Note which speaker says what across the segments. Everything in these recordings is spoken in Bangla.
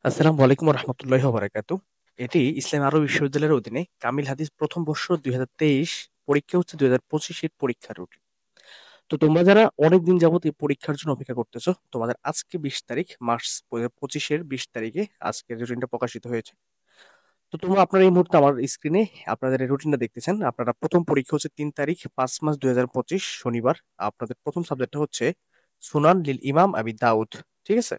Speaker 1: আসসালামু আলাইকুম রহমতুল্লাহি ওবারাকাতু। এটি ইসলামী আরব বিশ্ববিদ্যালয়ের অধীনে কামিল হাদিস প্রথম বর্ষ 2023 পরীক্ষা হচ্ছে 2025 এর পরীক্ষার রুটিন। তো তোমরা যারা অনেকদিন যাবত এই পরীক্ষার জন্য অপেক্ষা করতেছো, তোমাদের আজকে 20 তারিখ মার্চ 25-এর 20 তারিখে আজকের রুটিনটা প্রকাশিত হয়েছে। তো তোমরা আপনারা এই মুহূর্তে আমার স্ক্রিনে আপনাদের এই রুটিনটা দেখতেছেন। আপনারা প্রথম পরীক্ষা হচ্ছে 3 তারিখ 5 মার্চ 2025 শনিবার। আপনাদের প্রথম সাবজেক্টটা হচ্ছে সুনান লিল ইমাম আবি দাউদ। ঠিক আছে?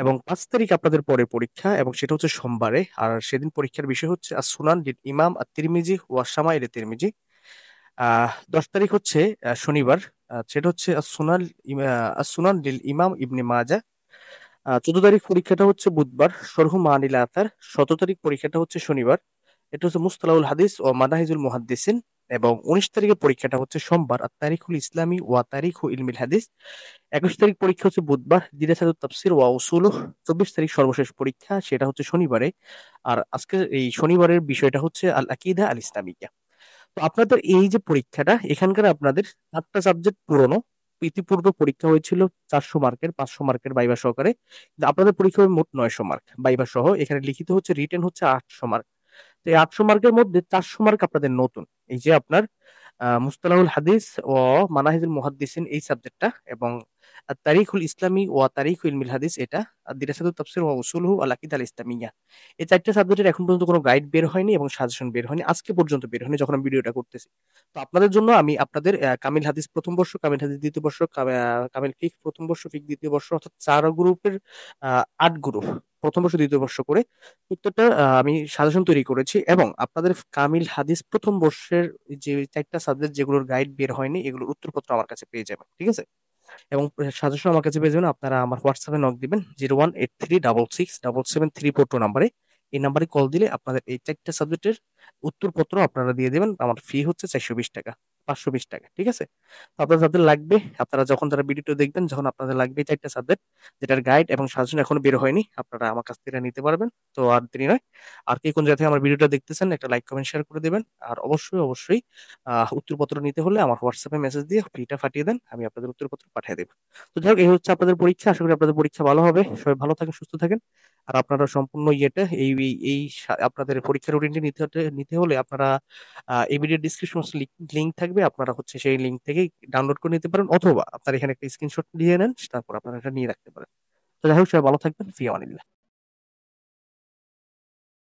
Speaker 1: এবং 5 তারিখ আপনাদের পরে পরীক্ষা এবং সেটা হচ্ছে সোমবারে। আর সেদিন পরীক্ষার বিষয় হচ্ছে সুনান লিল ইমাম তিরমিজি ওয়া শামাইল তিরমিজি। 10 তারিখ হচ্ছে শনিবার। সেটা হচ্ছে সুনান লিল ইমাম ইবনে মাজা। 14 তারিখ পরীক্ষাটা হচ্ছে বুধবার, শরহু মানিল আথার। 17 তারিখ পরীক্ষাটা হচ্ছে শনিবার, এটা হচ্ছে মুস্তালাহুল হাদিস ও মানাহিজুল মুহাদ্দিসিন। এবং 19 তারিখে পরীক্ষাটা হচ্ছে সোমবার, আর তারিখুল ইসলামী ওয়া তারিখু ইলমিল হাদিস। 21 তারিখ পরীক্ষা হচ্ছে বুধবার, দিরাসাতুত তাফসির ওয়া উসুলুহ। 24 তারিখ সর্বশেষ পরীক্ষা, সেটা হচ্ছে শনিবারে। আর আজকে এই শনিবারের বিষয়টা হচ্ছে আল আকিদা আল ইসলামিয়া। তো আপনাদের এই যে পরীক্ষাটা, এখানকার আপনাদের 4টা সাবজেক্ট পুরনো। ইতিপূর্বে পরীক্ষা হয়েছিল 400 মার্কের, 500 মার্কের বাইবা সহকারে। কিন্তু আপনাদের পরীক্ষা হবে মোট 900 মার্ক বাইবা সহ। এখানে লিখিত হচ্ছে, রিটেন হচ্ছে 800 মার্ক। তো এই 800 মার্কের মধ্যে 400 মার্ক আপনাদের নতুন। এই যে আপনার মুস্তালাহুল হাদিস ও মানাহিজুল মুহাদ্দিসিন এই সাবজেক্টটা, এবং তারিখুল ইসলামী ওয়া তারিখু ইলমিল হাদিস এটা, আর দিরাসাতুত তাফসির ওয়া উসুলুহু আল আকিদা আল ইসলামিয়া। এই 4টা সাবজেক্টের এখন পর্যন্ত কোনো গাইড বের হয়নি এবং সাজেশন বের হয়নি, আজকে পর্যন্ত বের হয়নি যখন আমি ভিডিওটা করতেছি। তো আপনাদের জন্য আমি আপনাদের কামিল হাদিস প্রথম বর্ষ, কামিল হাদিস দ্বিতীয় বর্ষ, কামিল ফিক প্রথম বর্ষ, ফিক দ্বিতীয় বর্ষ, অর্থাৎ 4 গ্রুপের 8 গ্রুপ প্রথম বর্ষ দ্বিতীয় বর্ষ করে প্রত্যেকটা আমি সাজেশন তৈরি করেছি। এবং আপনাদের কামিল হাদিস প্রথম বর্ষের যে 4টা সাবজেক্ট যেগুলোর গাইড বের হয়নি, এগুলোর উত্তরপত্র আমার কাছে পেয়ে যাবেন। ঠিক আছে? এবং সাজেশন আমার কাছে পেয়ে যাবেন। আপনারা আমার হোয়াটসঅ্যাপে নক দিবেন 0183667734 নাম্বারে। এই নাম্বারে কল দিলে আপনাদের এই 4টা সাবজেক্টের উত্তরপত্র আপনারা দিয়ে দেবেন। আমার ফি হচ্ছে 420 টাকা, 520 টাকা। ঠিক আছে? তো আপনার যাদের লাগবে, আপনারা যখন তারা ভিডিওটা দেখবেন, যখন আপনাদের লাগবে এই 4টা সাবজেক্ট যেটার গাইড এবং সাজেশন এখনো বের হয়নি, আপনারা আমার কাছ থেকে নিতে পারবেন। তো আর দেরি নয়, আর কে কোন জায়গা থেকে আমার ভিডিওটা দেখতেছেন একটা লাইক কমেন্ট শেয়ার করে দেবেন। আর অবশ্যই অবশ্যই উত্তরপত্র নিতে হলে আমার হোয়াটসঅ্যাপে মেসেজ দিয়ে ফিটা ফাটিয়ে দেন, আমি আপনাদের উত্তরপত্র পাঠিয়ে দেবো। তো যাই হোক, এই হচ্ছে আপনাদের পরীক্ষা। আশা করি আপনাদের পরীক্ষা ভালো হবে। সবাই ভালো থাকেন, সুস্থ থাকেন। আর আপনারা সম্পূর্ণ ইয়েটা আপনাদের পরীক্ষার রুটিনটি নিতে হলে আপনারা এই ভিডিও ডিসক্রিপশন লিংক থাকবে, আপনারা হচ্ছে সেই লিংক থেকে ডাউনলোড করে নিতে পারেন, অথবা আপনারা এখানে একটা স্ক্রিনশট নিয়ে নেন, তারপর আপনারা এটা নিয়ে রাখতে পারেন। তো যাই হোক, সবাই ভালো থাকবেন। ফি আমানিল্লাহ।